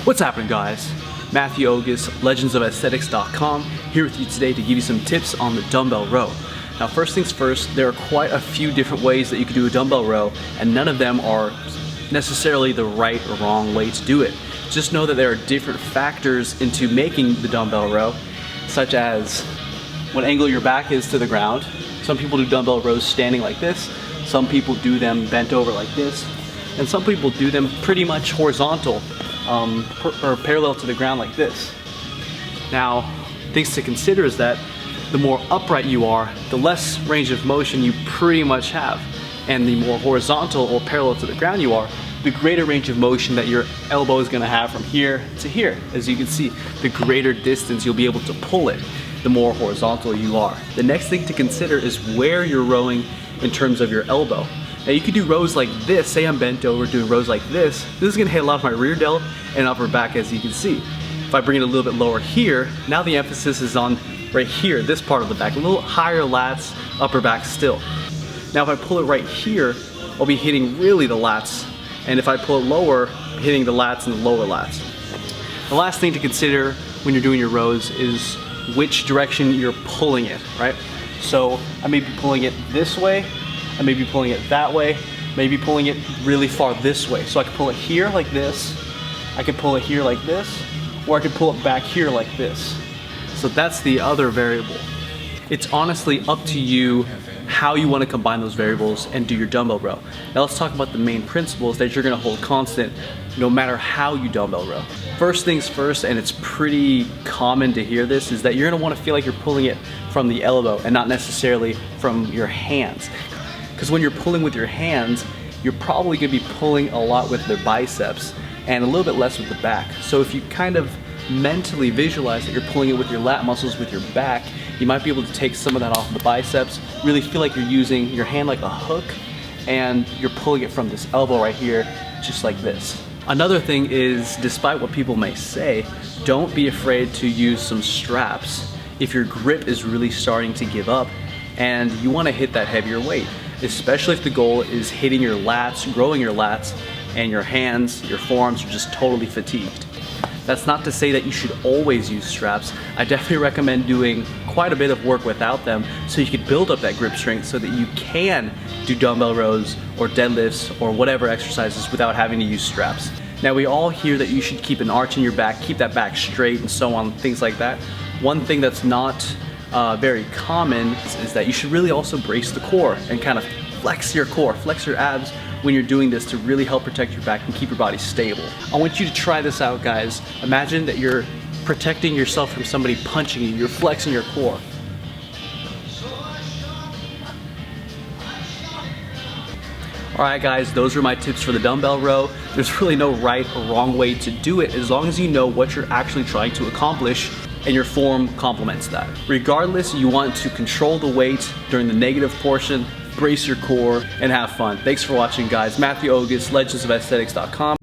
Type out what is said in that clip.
What's happening, guys? Matthew Ogus, legendsofesthetics.com, here with you today to give you some tips on the dumbbell row. Now, first things first, there are quite a few different ways that you can do a dumbbell row, and none of them are necessarily the right or wrong way to do it. Just know that there are different factors into making the dumbbell row, such as what angle your back is to the ground. Some people do dumbbell rows standing like this, some people do them bent over like this, and some people do them pretty much horizontal or parallel to the ground like this. Now, things to consider is that the more upright you are, the less range of motion you pretty much have. And the more horizontal or parallel to the ground you are, the greater range of motion that your elbow is going to have from here to here. As you can see, the greater distance you'll be able to pull it, the more horizontal you are. The next thing to consider is where you're rowing in terms of your elbow. Now, you could do rows like this. Say I'm bent over doing rows like this. This is going to hit a lot of my rear delt and upper back, as you can see. If I bring it a little bit lower here, now the emphasis is on right here, this part of the back, a little higher lats, upper back still. Now, if I pull it right here, I'll be hitting really the lats, and if I pull it lower, hitting the lats and the lower lats. The last thing to consider when you're doing your rows is which direction you're pulling it, right? So I may be pulling it this way, I may be pulling it that way, maybe pulling it really far this way. So I can pull it here like this, I can pull it here like this, or I can pull it back here like this. So that's the other variable. It's honestly up to you how you want to combine those variables and do your dumbbell row. Now let's talk about the main principles that you're going to hold constant no matter how you dumbbell row. First things first, and it's pretty common to hear this, is that you're going to want to feel like you're pulling it from the elbow and not necessarily from your hands. Because when you're pulling with your hands, you're probably going to be pulling a lot with the biceps and a little bit less with the back. So if you kind of mentally visualize that you're pulling it with your lat muscles with your back, you might be able to take some of that off of the biceps, really feel like you're using your hand like a hook, and you're pulling it from this elbow right here, just like this. Another thing is, despite what people may say, don't be afraid to use some straps if your grip is really starting to give up and you want to hit that heavier weight, especially if the goal is hitting your lats, growing your lats, and your hands, your forearms are just totally fatigued. That's not to say that you should always use straps. I definitely recommend doing quite a bit of work without them so you can build up that grip strength so that you can do dumbbell rows or deadlifts or whatever exercises without having to use straps. Now, we all hear that you should keep an arch in your back, keep that back straight and so on, things like that. One thing that's not very common is that you should really also brace the core and kind of flex your core, flex your abs when you're doing this to really help protect your back and keep your body stable. I want you to try this out, guys. Imagine that you're protecting yourself from somebody punching you. You're flexing your core. Alright guys, those are my tips for the dumbbell row. There's really no right or wrong way to do it as long as you know what you're actually trying to accomplish and your form complements that. Regardless, you want to control the weight during the negative portion, brace your core, and have fun. Thanks for watching, guys. Matthew Ogus, legendsofesthetics.com.